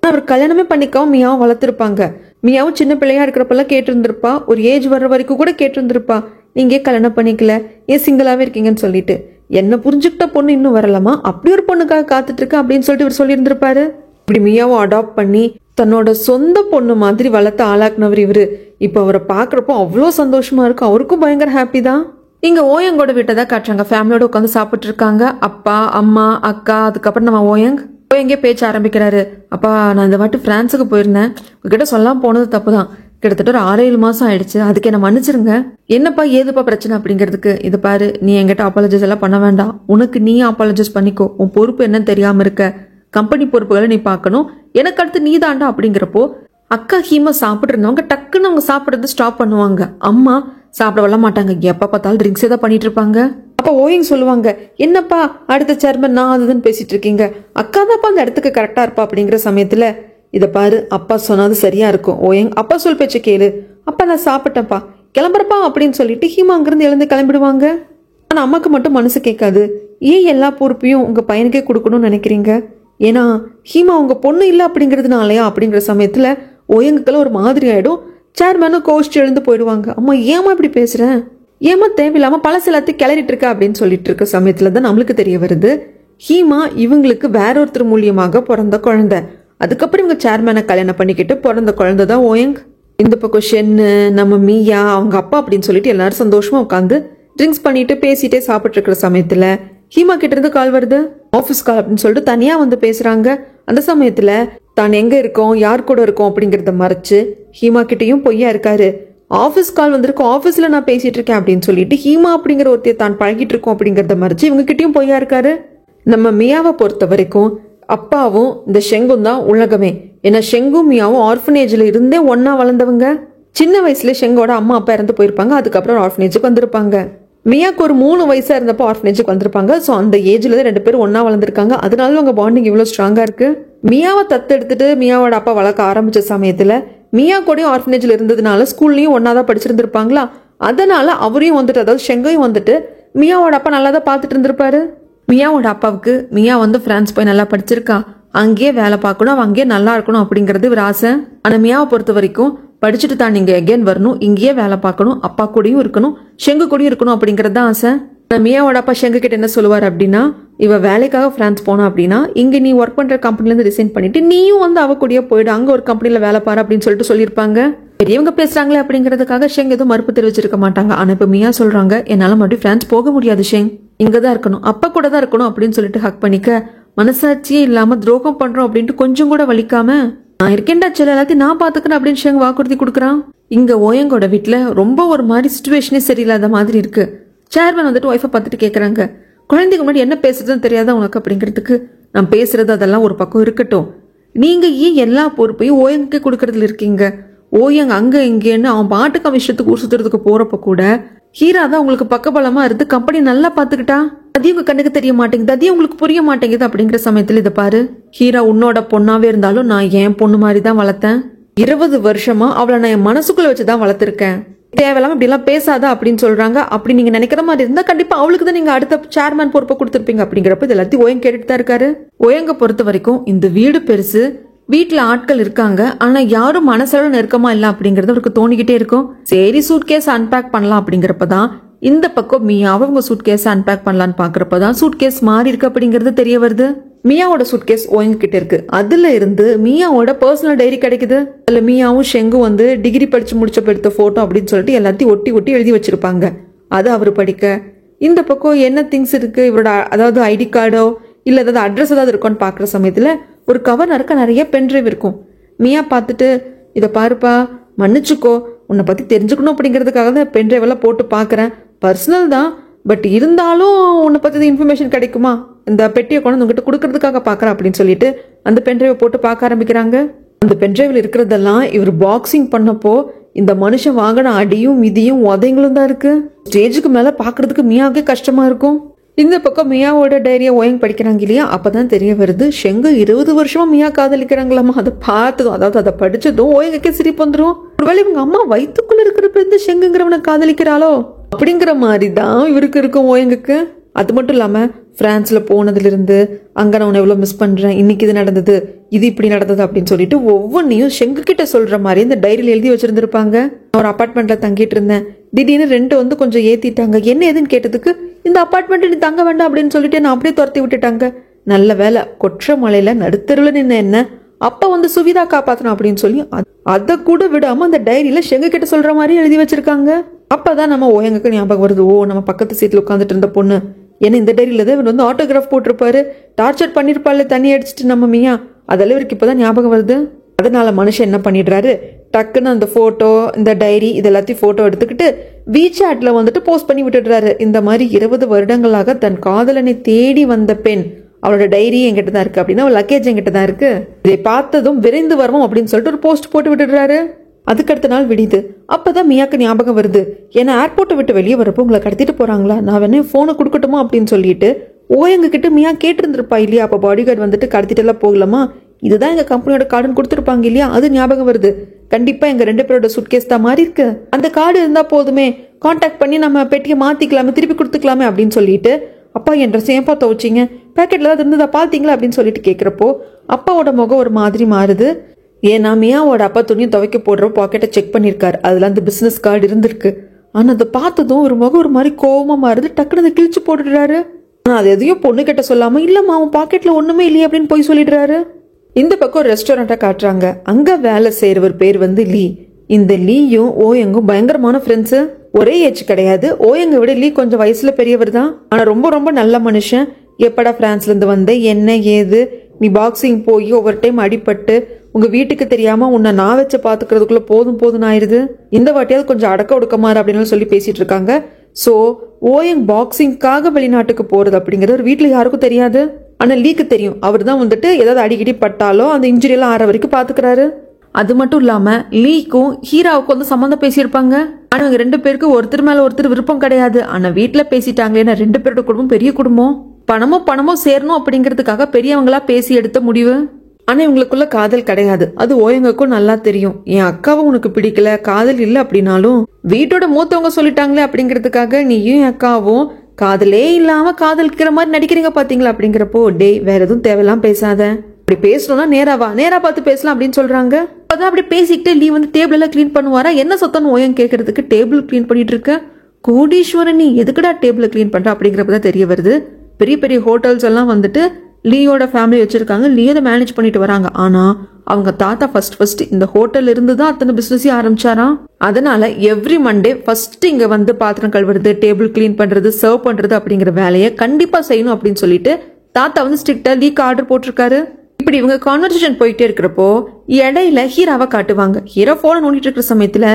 அவர் கல்யாணமே பண்ணிக்காம மியாவை வளர்த்துருப்பாங்க. மியாவும் சின்ன பிள்ளையா இருக்கிறப்பெல்லாம் கேட்டிருந்திருப்பா, ஒரு ஏஜ் வர்ற வரைக்கும் கூட கேட்டிருந்திருப்பா, நீங்க கல்யாணம் பண்ணிக்கல, ஏன் சிங்கிளாவே இருக்கீங்கன்னு சொல்லிட்டு. என்ன புரிஞ்சுக்கிட்ட பொண்ணு இன்னும் வரலாமா, அப்படி ஒரு பொண்ணுக்காக காத்துட்டு இருக்க அப்படின்னு சொல்லிட்டு இவர் சொல்லியிருந்திருப்பாரு. இப்படி மியாவை அடாப்ட் பண்ணி தன்னோட சொந்த பொண்ணு மாதிரி வளர்த்து ஆளாக்குனவர் இவரு. இப்ப அவரை பாக்குறப்போ அவ்வளோ சந்தோஷமா இருக்கும், அவருக்கும் பயங்கர ஹாப்பி தான். இங்க ஓயங்கோட வீட்டை தான் காட்டுறாங்க. ஃபேமிலியோட உட்காந்து சாப்பிட்டு இருக்காங்க. அப்பா, அம்மா, அக்கா, அதுக்கப்புறம் நம்ம ஓயங்கே பேச்ச ஆரம்பிக்கிறாரு. அப்பா, நான் இந்த வாட்டி பிரான்ஸுக்கு போயிருந்தேன், உங்ககிட்ட சொல்லாம போனது தப்புதான். கிட்டத்தட்ட ஒரு 6-7 மாசம் ஆயிடுச்சு, அதுக்கு என்ன மன்னிச்சிருங்க. என்னப்பா ஏதுப்பா பிரச்சனை அப்படிங்கிறதுக்கு, இது பாரு, நீ என்கிட்ட அப்பாலஜைஸ் எல்லாம் பண்ண வேண்டாம், உனக்கு நீ அப்பாலஜைஸ் பண்ணிக்கோ. உன் பொறுப்பு என்னன்னு தெரியாம இருக்க, கம்பெனி பொறுப்புகளை நீ பார்க்கணும், எனக்கு அடுத்து நீ தாண்டா அப்படிங்கிறப்போ அக்கா ஹீமா சாப்பிட்டு இருந்தவங்க டக்குன்னு அவங்க சாப்பிட்றது ஸ்டாப் பண்ணுவாங்க. அம்மா சாப்பிட வரல மாட்டாங்க, எப்ப பார்த்தாலும் ட்ரிங்க்ஸே தான் பண்ணிட்டு இருப்பாங்க. அப்ப ஓயிங் சொல்லுவாங்க, என்னப்பா அடுத்த சேர்மன் நான் அதுன்னு பேசிட்டு இருக்கீங்க, அக்கா தான்ப்பா அந்த இடத்துக்கு கரெக்டா இருப்பா அப்படிங்கிற சமயத்துல, இதை பாரு, அப்பா சொன்னது சரியா இருக்கும் ஓயங், அப்பா சொல் பேச்சு கேளு, அப்பா நான் சாப்பிட்டேன்ப்பா, கிளம்புறப்பா அப்படின்னு சொல்லிட்டு ஹீமா அங்கிருந்து எழுந்து கிளம்பிடுவாங்க. ஆனா அம்மாக்கு மட்டும் மனசு கேட்காது. ஏன் எல்லா பொறுப்பையும் உங்க பையனுக்கே கொடுக்கணும்னு நினைக்கிறீங்க? ஏன்னா ஹீமா உங்க பொண்ணு இல்லை அப்படிங்கிறதுனாலயா அப்படிங்கிற சமயத்துல ஓயங்குக்கெல்லாம் ஒரு மாதிரி ஆயிடும். சேர்மேனும் கோஷ்டி எழுந்து போயிடுவாங்க. அம்மா ஏமா இப்படி பேசுறேன், ஏமா தேவையில்லாம பழசு எல்லாத்தையும் கிளறிட்டு இருக்க அப்படின்னு சொல்லிட்டு இருக்க சமயத்துல தான் நம்மளுக்கு தெரிய வருது, ஹீமா இவங்களுக்கு வேற ஒருத்தர் மூலியமாக பிறந்த குழந்தை. அதுக்கப்புறம் இவங்க சேர்மேனை கல்யாணம் பண்ணிக்கிட்டு பிறந்த குழந்தை தான் ஓயங். இந்த பக்கம் ஷென்னு, நம்ம மீயா, அவங்க அப்பா அப்படின்னு சொல்லிட்டு எல்லாரும் சந்தோஷமா உட்காந்து ட்ரிங்க்ஸ் பண்ணிட்டு பேசிட்டே சாப்பிட்டு இருக்கிற சமயத்துல ஹீமா கிட்ட இருந்து கால் வருது. ஆஃபீஸ் கால் அப்படின்னு சொல்லிட்டு தனியா வந்து பேசுறாங்க. அந்த சமயத்துல தான் எங்க இருக்கோம், யார் கூட இருக்கோம் அப்படிங்கறத மறைச்சு ஹீமா கிட்டையும் பொய்யா இருக்காரு. ஆஃபீஸ் கால் வந்திருக்கும், ஆஃபீஸ்ல நான் பேசிட்டு இருக்கேன் அப்படின்னு சொல்லிட்டு ஹீமா அப்படிங்கிற ஒருத்தைய தான் பழகிட்டு இருக்கோம் அப்படிங்கறத மறைச்சு இவங்க கிட்டையும் பொய்யா இருக்காரு. நம்ம மியாவை பொறுத்த வரைக்கும் அப்பாவும் இந்த ஷெங்கும் தான் உலகமே. ஏன்னா ஷெங்கும் மியாவும் ஆர்ஃபனேஜ்ல இருந்தே ஒன்னா வளர்ந்தவங்க. சின்ன வயசுல ஷெங்கோட அம்மா அப்பா இறந்து போயிருப்பாங்க, அதுக்கப்புறம் ஆர்ஃபனேஜுக்கு வந்திருப்பாங்க. மியாக்கு ஒரு 3 வயசா இருந்தப்போ ஆர்ஃபனேஜுக்கு வந்திருப்பாங்க. ஸோ அந்த ஏஜ்ல தான் 2 பேரும் ஒன்னா வளர்ந்துருக்காங்க. அதனால அவங்க பாண்டிங் இவ்வளவு ஸ்ட்ராங்கா இருக்கு. மியாவை தத்தெடுத்துட்டு மியாவோட அப்பா வளர்க்க ஆரம்பிச்ச சமயத்துல மியா கூடயும் ஆர்ஃபனேஜ்ல இருந்ததுனால ஸ்கூல்லயும் ஒன்னாதான் படிச்சிருந்திருப்பாங்களா, அதனால அவரையும் வந்துட்டு, அதாவது ஷெங்கையும் வந்துட்டு மியாவோட அப்பா நல்லா தான் பார்த்துட்டு இருந்திருப்பாரு. மியாவோட அப்பாவுக்கு மியா வந்து பிரான்ஸ் போய் நல்லா படிச்சிருக்கா, அங்கேயே வேலை பார்க்கணும், அவன் அங்கேயே நல்லா இருக்கணும் அப்படிங்கறது ஒரு ஆசை. ஆனா மியாவை பொறுத்த வரைக்கும் படிச்சுட்டு தான் நீங்க எகேன் வரணும், இங்கேயே வேலை பார்க்கணும், அப்பா கூடயும் இருக்கணும், ஷெங்கு கூடயும் இருக்கணும் அப்படிங்கறது தான் ஆசை. மியாவோட அப்பா ஷெங்கு கிட்ட என்ன சொல்லுவார் அப்படின்னா, இவ வேலைக்காக பிரான்ஸ் போனா அப்படின்னா இங்க நீ ஒர்க் பண்ற கம்பெனில இருந்து ரிசைன் பண்ணிட்டு நீயும் வந்து அவ கூடயே போயிடு, அங்க ஒரு கம்பெனில வேலை பாரு அப்படின்னு சொல்லிட்டு சொல்லியிருப்பாங்க. பெரியவங்க பேசுறாங்களே அப்படிங்கறதுக்காக ஷெங் எதுவும் மறுப்பு தெரிவிச்சிருக்க மாட்டாங்க. ஆனா இப்ப மியா சொல்றாங்க, என்னால மறுபடியும் பிரான்ஸ் போக முடியாது ஷெங், இங்கதான் இருக்கணும், அப்பா கூட தான் இருக்கணும் அப்படின்னு சொல்லிட்டு ஹக் பண்ணிக்க, மனசாட்சியே இல்லாம துரோகம் பண்றோம் அப்படின்ட்டு கொஞ்சம் கூட வலிக்காம, நான் இருக்கேன்டா சில எல்லாத்தையும் நான் பாத்துக்கிறேன் அப்படின்னு ஷெங் வாக்குறுதி கொடுக்குறான். இங்க ஓயங்கோட வீட்டுல ரொம்ப ஒரு மாதிரி சிச்சுவேஷனே சரியில்லாத மாதிரி இருக்கு. சேர்மன் வந்துட்டு ஒய்ஃபை பார்த்துட்டு கேட்குறாங்க, குழந்தைக்கு முன்னாடி என்ன பேசுறதுன்னு தெரியாதா உனக்கு அப்படிங்கிறதுக்கு, நான் பேசுறது அதெல்லாம் ஒரு பக்கம் இருக்கட்டும், நீங்க ஏன் எல்லா பொறுப்பையும் ஓயங்கே கொடுக்கறதுல இருக்கீங்க? ஓயங்க அங்க இங்கேன்னு அவன் பாட்டுக்கு அவன் விஷயத்துக்கு ஊர் சுத்துறதுக்கு போறப்ப கூட ஹீரா தான் உங்களுக்கு பக்கபலமா இருந்து கம்பெனி நல்லா பாத்துக்கிட்டா, அதையும் உங்க கண்ணுக்கு தெரிய மாட்டேங்குது, அதையும் உங்களுக்கு புரிய மாட்டேங்குது அப்படிங்கிற சமயத்துல இதை பாரு, ஹீரா உன்னோட பொண்ணாவே இருந்தாலும் நான் என் பொண்ணு மாதிரி தான் வளர்த்தேன். 20 வருஷமா அவளை நான் என் மனசுக்குள்ள வச்சுதான் வளர்த்திருக்கேன். தேவையில்லாம இப்படி எல்லாம் பேசாதா அப்படின்னு சொல்றாங்க. அப்படி நீங்க நினைக்கிற மாதிரி இருந்தா கண்டிப்பா அவளுக்கு தான் நீங்க அடுத்த சேர்மேன் பொறுப்பை கொடுத்துருப்பீங்க அப்படிங்கிறப்ப இது எல்லாத்தையும் ஓயங்க கேட்டுட்டு தான் இருக்காரு. ஓயங்க பொறுத்த வரைக்கும் இந்த வீடு பெருசு, வீட்டுல ஆட்கள் இருக்காங்க, ஆனா யாரும் மனசளவு நெருக்கமா இல்ல அப்படிங்கறது அவருக்கு தோணிக்கிட்டே இருக்கும். சரி சூட்கேஸ் அன்பேக் பண்ணலாம் அப்படிங்கிறப்பதான் இந்த பக்கம் மியாவை அவங்க சூட்கேஸ் அன்பேக் பண்ணலான்னு பாக்குறப்பதான் சூட்கேஸ் மாறி இருக்கு அப்படிங்கறது தெரிய வருது. மியாவோட சூட்கேஸ் ஓயங்க கிட்ட இருக்கு. அதுல இருந்து மியாவோட பர்சனல் டைரி கிடைக்குது. அதுல மியாவும் ஷெங்கும் வந்து டிகிரி படிச்சு முடிச்சப்ப எடுத்த போட்டோ அப்படின்னு சொல்லிட்டு எல்லாத்தையும் ஒட்டி ஒட்டி எழுதி வச்சிருப்பாங்க. அது அவரு படிக்க, இந்த பக்கம் என்ன திங்ஸ் இருக்கு இவரோட, அதாவது ஐடி கார்டோ இல்ல ஏதாவது அட்ரஸ் ஏதாவது இருக்கும்னு பாக்குற சமயத்துல ஒரு கவர் நிறைய பென்ட்ரைவ் இருக்கும். மியா பார்த்துட்டு, இதை பாருப்பா, மன்னிச்சுக்கோ, உன்னை பத்தி தெரிஞ்சுக்கணும் அப்படிங்கிறதுக்காக தான் பென்ட்ரைவ் எல்லாம் போட்டு பாக்குறேன், பர்சனல் தான், பட் இருந்தாலும் உன்னை பத்தி இன்ஃபர்மேஷன் கிடைக்குமா, இந்த பெட்டியை கொண்டு உங்ககிட்ட கொடுக்கறதுக்காக பாக்குறேன் அப்படின்னு சொல்லிட்டு அந்த பென்ட்ரைவை போட்டு பார்க்க ஆரம்பிக்கிறாங்க. அந்த பென்ட்ரைவில் இருக்கிறதெல்லாம் இவர் பாக்ஸிங் பண்ணப்போ இந்த மனுஷன் வாங்கின அடியும் மிதியும் உதைங்களும் தான் இருக்கு. ஸ்டேஜுக்கு மேல பாக்குறதுக்கு மியாவுக்கே கஷ்டமா இருக்கும். இந்த பக்கம் மியாவோட டைரியை ஓயங் படிக்கிறாங்க இல்லையா, அப்பதான் தெரிய வருது ஷெங்கு 20 வருஷமா மியா காதலிக்கிறாங்களாமா. அதை பார்த்ததும், அதாவது அதை படிச்சதும் ஓயங்குக்கே சிரிப்பு வந்துடும். ஒருவேளை இவங்க அம்மா வயிற்றுக்குள்ள இருக்கிறப்ப இருந்து ஷெங்குங்கிறவனை காதலிக்கிறாளோ அப்படிங்கிற மாதிரி தான் இவருக்கு இருக்கும் ஓயங்குக்கு. அது மட்டும் இல்லாம பிரான்ஸ்ல போனதுல இருந்து அங்க நான் உன்னை எவ்வளவு மிஸ் பண்றேன், இன்னைக்கு இது நடந்தது, இது இப்படி நடந்தது அப்படின்னு சொல்லிட்டு ஒவ்வொன்னையும் ஷெங்கு கிட்ட சொல்ற மாதிரி இந்த டைரியில எழுதி வச்சிருந்திருப்பாங்க. ஒரு அபார்ட்மெண்ட்ல தங்கிட்டு இருந்தேன், திடீர்னு ரெண்ட் வந்து கொஞ்சம் ஏத்திட்டாங்க, என்ன ஏதுன்னு கேட்டதுக்கு இந்த அபார்ட்மெண்ட் நீ தங்க வேண்டாம் அப்படின்னு சொல்லிட்டு நான் அப்படியே துரத்தி விட்டுட்டாங்க. நல்ல வேலை கொற்ற மலையில நடுத்தருவில் நின்று என்ன அப்ப வந்து சுவிதா காப்பாத்தணும் அப்படின்னு சொல்லி அதை கூட விடாம அந்த டைரியில ஷெங்கு கிட்ட சொல்ற மாதிரி எழுதி வச்சிருக்காங்க. அப்பதான் நம்ம ஓயங்குக்கு ஞாபகம் வருது, ஓ நம்ம பக்கத்து சீட்ல உட்காந்துட்டு இருந்த பொண்ணு, ஏன்னா இந்த டைரியில தான் இவர் வந்து ஆட்டோகிராஃப் போட்டிருப்பாரு, டார்ச்சர் பண்ணிருப்பாள் தண்ணி அடிச்சுட்டு நம்ம மியா, அதெல்லாம் இவருக்கு இப்பதான் ஞாபகம் வருது. அதனால மனுஷன் என்ன பண்ணிடுறாரு, டக்குன்னு அந்த போட்டோ இந்த டைரி இது எல்லாத்தையும் போட்டோ எடுத்துக்கிட்டு வீசாட்ல வந்துட்டு போஸ்ட் பண்ணி விட்டுடுறாரு. இந்த மாதிரி 20 வருடங்களாக தன் காதலனை தேடி வந்த பெண், அவளோட டைரி என்கிட்ட தான் இருக்கு அப்படின்னா அவள் லக்கேஜ் என்கிட்ட தான் இருக்கு, இதை பார்த்ததும் விரைந்து வருவோம் அப்படின்னு சொல்லிட்டு ஒரு போஸ்ட் போட்டு விட்டுடுறாரு. அதுக்கடுத்த நாள் விடியுது. அப்பதான் மியாக்கு ஞாபகம் வருது, ஏன்னா ஏர்போர்ட்டை விட்டு வெளியே வரப்போ உங்களை கடத்திட்டு போறாங்களா, நான் வேணா போனை கொடுக்கட்டுமா அப்படின்னு சொல்லிட்டு ஓயங்க கிட்ட மியா கேட்டிருந்திருப்பா இல்லையா. அப்ப பாடி கார்டு வந்துட்டு கடத்திட்டு எல்லாம் போகலாமா, இதுதான் எங்க கம்பெனியோட கார்டுன்னு கொடுத்துருப்பாங்க இல்லையா, அது ஞாபகம் வருது. கண்டிப்பா எங்க 2 பேரோட சுட்கேஸ் தான் மாதிரி இருக்கு, அந்த கார்டு இருந்தா போதுமே, கான்டாக்ட் பண்ணி நம்ம பெட்டியை மாத்திக்கலாமே, திருப்பி கொடுத்துக்கலாமே அப்படின்னு சொல்லிட்டு, அப்பா என் ட்ரெஸ் ஏன்பா துவச்சிங்க, பேக்கெட்ல தான் இருந்ததா பார்த்தீங்களா அப்படின்னு சொல்லிட்டு கேட்குறப்போ அப்பாவோட முகம் ஒரு மாதிரி மாறுது. ஏன்னா மியாவோட அப்பா துணியை துவைக்க போடுற பாக்கெட்டை செக் பண்ணியிருக்காரு, அதுல அந்த பிசினஸ் கார்டு இருந்திருக்கு. ஆனா அதை பார்த்ததும் ஒரு முகம் ஒரு மாதிரி கோவமா மாறுது, டக்குனு அதை கிழிச்சு போட்டுடுறாரு. ஆனா அது எதையும் பொண்ணு கிட்ட சொல்லாம, இல்லம்மா அவன் பாக்கெட்ல ஒண்ணுமே இல்லையே அப்படின்னு போய் சொல்லிடுறாரு. இந்த பக்கம் ரெஸ்டாரண்ட்டை காட்டுறாங்க, அங்க வேலை செய்யறவர் பேர் வந்து லீ. இந்த லீயும் ஓயங்கும் பயங்கரமான ஃப்ரெண்ட்ஸு, ஒரே ஏஜ் கிடையாது, ஓயங்க விட லீ கொஞ்சம் வயசுல பெரியவர் தான், ஆனா ரொம்ப ரொம்ப நல்ல மனுஷன். எப்படா பிரான்ஸ்ல இருந்து வந்த, என்ன ஏது, நீ பாக்ஸிங் போய் ஒவ்வொரு டைம் அடிபட்டு உங்க வீட்டுக்கு தெரியாம உன்னை நான் வச்சு பாத்துக்கிறதுக்குள்ள போதும் போதும் ஆயிருது, இந்த வாட்டியாவது கொஞ்சம் அடக்க ஒடுக்கமாறு அப்படின்னு சொல்லி பேசிட்டு இருக்காங்க. சோ ஓயங் பாக்ஸிங்காக வெளிநாட்டுக்கு போறது அப்படிங்கிறது ஒரு வீட்டுல யாருக்கும் தெரியாது, ஆனா லீக்கு தெரியும். அவர் தான் வந்துட்டு ஏதாவது அடிக்கடி பட்டாலோ அந்த இன்ஜுரி எல்லாம் ஆற வரைக்கும் பாத்துக்கிறாரு. அது மட்டும் இல்லாம லீக்கும் ஹீராவுக்கும் வந்து சம்மந்தம் பேசியிருப்பாங்க, ஆனா இவங்க 2 பேருக்கு ஒருத்தர் மேல ஒருத்தர் விருப்பம் கிடையாது. ஆனா வீட்டுல பேசிட்டாங்களே, ஏன்னா 2 பேரோட குடும்பம் பெரிய குடும்பம், பணமோ சேரணும் அப்படிங்கிறதுக்காக பெரியவங்களா பேசி எடுத்த முடிவு. ஆனா இவங்களுக்குள்ள காதல் கிடையாது, அது ஓயங்களுக்கும் நல்லா தெரியும். என் அக்காவும் உனக்கு பிடிக்கல, காதல் இல்ல அப்படின்னாலும் வீட்டோட மூத்தவங்க சொல்லிட்டாங்களே அப்படிங்கிறதுக்காக நீயும் என் அக்காவும் காதலே இல்லாம காதலிக்கிற மாதிரி நடிக்கிறீங்க பாத்தீங்களா அப்படிங்கிறப்போ, டே வேற எதுவும் தேவையெல்லாம் பேசாத, அப்படி பேசணும்னா நேரா பார்த்து பேசலாம் அப்படின்னு சொல்றாங்க. அதான் அப்படி பேசிக்கிட்டு லீ வந்து டேபிள் எல்லாம் கிளீன் பண்ணுவாரா, என்ன சத்தம் ஓயம் கேட்கறதுக்கு, டேபிள் கிளீன் பண்ணிட்டு இருக்க கோடீஸ்வரன் நீ எதுக்குடா டேபிள் கிளீன் பண்ற அப்படிங்கிறப்பதான் தெரிய வருது. பெரிய பெரிய ஹோட்டல்ஸ் எல்லாம் வந்துட்டு லீயோட ஃபேமிலி வச்சிருக்காங்க, லீயோ அதை மேனேஜ் பண்ணிட்டு வராங்க. ஆனா அவங்க தாத்தா ஃபர்ஸ்ட் இந்த ஹோட்டல் இருந்து தான் அத்தனை பிசினஸே ஆரம்பிச்சாராம். அதனால எவ்ரி மண்டே ஃபர்ஸ்ட் இங்க வந்து பாத்திரம் கழுவுறது, டேபிள் கிளீன் பண்றது, சர்வ் பண்றது அப்படிங்கிற வேலையை கண்டிப்பா செய்யணும் அப்படின்னு சொல்லிட்டு தாத்தா வந்து ஸ்ட்ரிக்டா லீக்கு ஆர்டர் போட்டிருக்காரு. இப்படி இவங்க கான்வர்சேஷன் போயிட்டே இருக்கிறப்போ இடையில ஹீராவை காட்டுவாங்க. ஹீரோ போன நோண்டிட்டு இருக்கிற சமயத்துல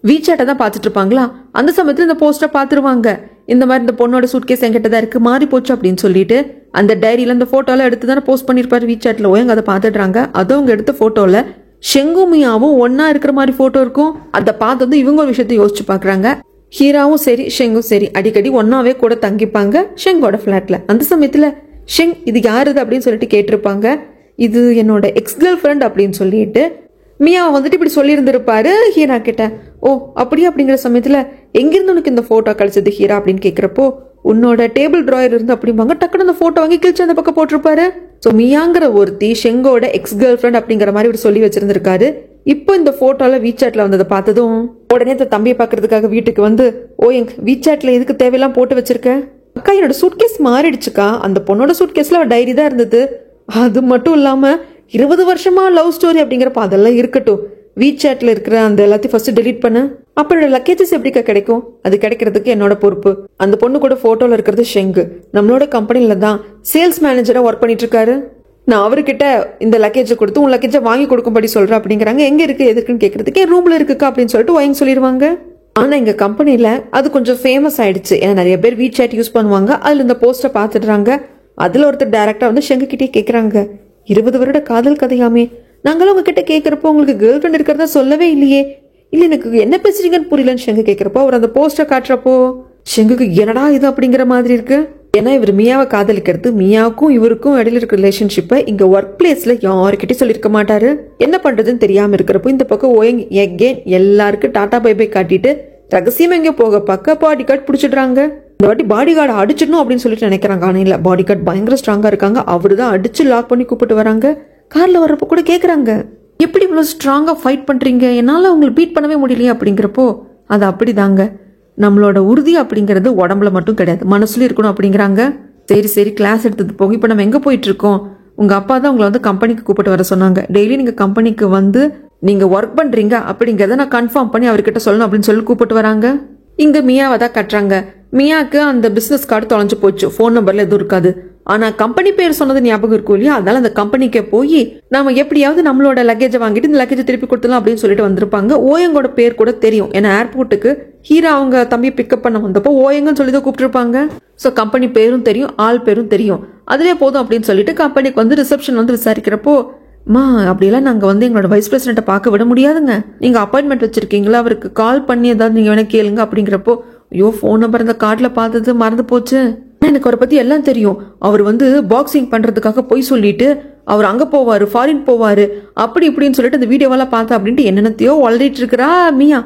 வீச்சாட்டை தான் பாத்துட்டு இருப்பாங்களா, அந்த சமயத்துல இந்த போஸ்டர் பாத்துருவாங்க, இந்த மாதிரி இந்த பொண்ணோட சூட்கேஸ் என்கிட்ட தான் இருக்கு, மாறி போச்சு அப்படின்னு சொல்லிட்டு அந்த டைரியில இந்த போட்டோல எடுத்து தானே போஸ்ட் பண்ணிருப்பாரு வீச்சாட்ல. ஓயங்க அதை பாத்துடுறாங்க. அதுவும் அவங்க எடுத்த போட்டோல ஷெங்குமியாவும் ஒன்னா இருக்கிற மாதிரி போட்டோ இருக்கும். அதை பார்த்து வந்து இவங்க ஒரு விஷயத்த யோசிச்சு பாக்குறாங்க. ஹீராவும் சரி ஷெங்கும் சரி அடிக்கடி ஒன்னாவே கூட தங்கிப்பாங்க ஷெங்கோட பிளாட்ல. அந்த சமயத்துல ஷெங் இது யாருது அப்படின்னு சொல்லிட்டு கேட்டிருப்பாங்க. இது என்னோட எக்ஸ் கேர்ள் ஃப்ரெண்ட் அப்படின்னு சொல்லிட்டு மியாவை வந்துட்டு இப்படி சொல்லியிருந்திருப்பாரு ஹீரா கிட்ட. ஓ அப்படியே அப்படிங்கிற சமயத்துல எங்கிருந்து உனக்கு இந்த போட்டோ கிடைச்சது ஹீரா அப்படின்னு கேட்கிறப்போ, உன்னோட டேபிள் டிராயர் இருந்து அப்படிம்பாங்க. டக்குனு அந்த போட்டோ வாங்கி கிழிச்சு அந்த பக்கம் போட்டிருப்பாரு. சோ மியாங்கிற ஒருத்தி ஷெங்கோட எக்ஸ் கேர்ள் ஃப்ரெண்ட் அப்படிங்கிற மாதிரி இவர் சொல்லி வச்சிருந்திருக்காரு. இப்போ இந்த போட்டோல வீச்சாட்ல வந்ததை பார்த்ததும் உடனே தம்பியை பாக்குறதுக்காக வீட்டுக்கு வந்து, ஓ எங்க வீச்சாட்ல எதுக்கு தேவையெல்லாம் போட்டு வச்சிருக்க, அக்கா என்னோட சூட்கேஸ் மாறிடுச்சுக்கா, அந்த பொண்ணோட சூட்கேஸ்ல அவ டைரி தான் இருந்தது, அது மட்டும் இல்லாம 20 வருஷமா லவ் ஸ்டோரி அப்படிங்கிறப்ப அதெல்லாம் இருக்கட்டும், வீசாட்ல இருக்கிற அந்த எல்லாத்தையும் ஃபர்ஸ்ட் டெலீட் பண்ண, அப்புறம் லக்கேஜஸ் எப்படிக்கா கிடைக்கும், அது கிடைக்கிறதுக்கு என்னோட பொறுப்பு. அந்த பொண்ணு கூட போட்டோல இருக்கிறது ஷெங்கு, நம்மளோட கம்பெனில தான் சேல்ஸ் மேனேஜரா ஒர்க் பண்ணிட்டு இருக்காரு. நான் அவர்கிட்ட இந்த லக்கேஜை கொடுத்து உன் லக்கேஜை வாங்கி கொடுக்கும்படி சொல்றேன் அப்படிங்கிறாங்க. எங்க இருக்கு எதுக்குன்னு கேட்கறதுக்கு என் ரூம்ல இருக்குக்கா அப்படின்னு சொல்லிட்டு வாங்கி சொல்லிடுவாங்க. ஆனா எங்க கம்பெனில அது கொஞ்சம் ஃபேமஸ் ஆயிடுச்சு, ஏன்னா நிறைய பேர் வீசாட் யூஸ் பண்ணுவாங்க. அதுல இந்த போஸ்டர் பாத்துடுறாங்க. அதுல ஒருத்தர் டைரக்டா வந்து ஷெங்கு கிட்டே கேக்குறாங்க, 20 வருட காதல் கதையாமே, நாங்களும் உங்ககிட்ட கேட்கறப்போ உங்களுக்கு கேர்ள் ஃப்ரெண்ட் இருக்கிறதா சொல்லவே இல்லையே, இல்ல எனக்கு என்ன பேசுறீங்கன்னு புரியலன்னு ஷெங்கு கேட்கறப்போ அவர் அந்த போஸ்டர் காட்டுறப்போ ஷெங்குக்கு என்னடா இது அப்படிங்கிற மாதிரி இருக்கு. ஏன்னா இவர் மியாவை காதலிக்கிறது மியாவுக்கும் இவருக்கும் இடையில இருக்கிற ரிலேஷன்ஷிப்பை இங்க ஒர்க் பிளேஸ்ல யாருக்கிட்டையும் சொல்லியிருக்க மாட்டாரு. என்ன பண்றதுன்னு தெரியாம இருக்கிறப்போ இந்த பக்கம் ஓயங் எகேன் எல்லாருக்கும் டாடா பை பை காட்டிட்டு ரகசியம் எங்க போக பக்க பாடி கார்டு பிடிச்சிடுறாங்க. இந்த வாட்டி பாடி கார்டு அடிச்சிடணும் அப்படின்னு சொல்லிட்டு நினைக்கிறாங்க. ஆனா இல்ல, பாடி கார்டு பயங்கர ஸ்ட்ராங்கா இருக்காங்க. அவரு தான் அடிச்சு லாக் பண்ணி கூப்பிட்டு வராங்க. கார்ல வர்றப்போ கூட கேக்குறாங்க, எப்படி இவ்வளவு ஸ்ட்ராங்கா ஃபைட் பண்றீங்க, என்னால உங்களை பீட் பண்ணவே முடியலையே அப்படிங்கிறப்போ அது அப்படிதாங்க, நம்மளோட உறுதி அப்படிங்கிறது உடம்புல மட்டும் கிடையாது, மனசுல இருக்கணும் அப்படிங்கிறாங்க. சரி சரி கிளாஸ் எடுத்தது போக இப்போ நம்ம எங்க போயிட்டு இருக்கோம், உங்க அப்பா தான் உங்களை வந்து கம்பெனிக்கு கூப்பிட்டு வர சொன்னாங்க. டெய்லி நீங்க கம்பெனிக்கு வந்து நீங்க ஒர்க் பண்றீங்க அப்படிங்கறத நான் கன்ஃபார்ம் பண்ணி அவர்கிட்ட சொல்லணும் அப்படின்னு சொல்லி கூப்பிட்டு வராங்க. இங்க மியாவை தான் கட்டுறாங்க. மியாக்கு அந்த பிசினஸ் கார்டு தொலைஞ்சு போச்சு, போன் நம்பர்ல எதுவும் இருக்காது. ஆனா கம்பெனி பேர் சொன்னது ஞாபகம் இருக்கும் இல்லையா, அதனால அந்த கம்பெனிக்கே போய் நாம எப்படியாவது நம்மளோட லக்கேஜை வாங்கிட்டு இந்த லக்கேஜை திருப்பி கொடுத்துலாம் அப்படின்னு சொல்லிட்டு வந்திருப்பாங்க. ஓயங்கோட பேர் கூட தெரியும், ஏன்னா ஏர்போர்ட்டுக்கு ஹீரா அவங்க தம்பியை பிக்கப் பண்ண வந்தப்போ ஓயங்கன்னு சொல்லி தான் கூப்பிட்டுருப்பாங்க. ஸோ கம்பெனி பேரும் தெரியும், ஆள் பேரும் தெரியும். அதுவே போதும் அப்படின்னு சொல்லிட்டு கம்பெனிக்கு வந்து ரிசப்ஷன் வந்து விசாரிக்கிறப்போ, மா அப்படியெல்லாம் நாங்கள் வந்து எங்களோட வைஸ் பிரசிடென்ட்டை பார்க்க விட முடியாதுங்க, நீங்கள் அப்பாயின்மெண்ட் வச்சிருக்கீங்களா, அவருக்கு கால் பண்ணி ஏதாவது நீங்கள் வேணா கேளுங்க அப்படிங்கிறப்போ, ஐயோ ஃபோன் நம்பர் இந்த கார்டில் பார்த்தது மறந்து போச்சு, எனக்கு அவரை பற்றி எல்லாம் தெரியும், அவர் வந்து பாக்ஸிங் பண்ணுறதுக்காக போய் சொல்லிட்டு அவர் அங்கே போவார், ஃபாரின் போவார், அப்படி இப்படின்னு சொல்லிட்டு அந்த வீடியோவெல்லாம் பார்த்தா அப்படின்ட்டு என்னென்னத்தையோ வளரிட்டு இருக்கிறா மியா.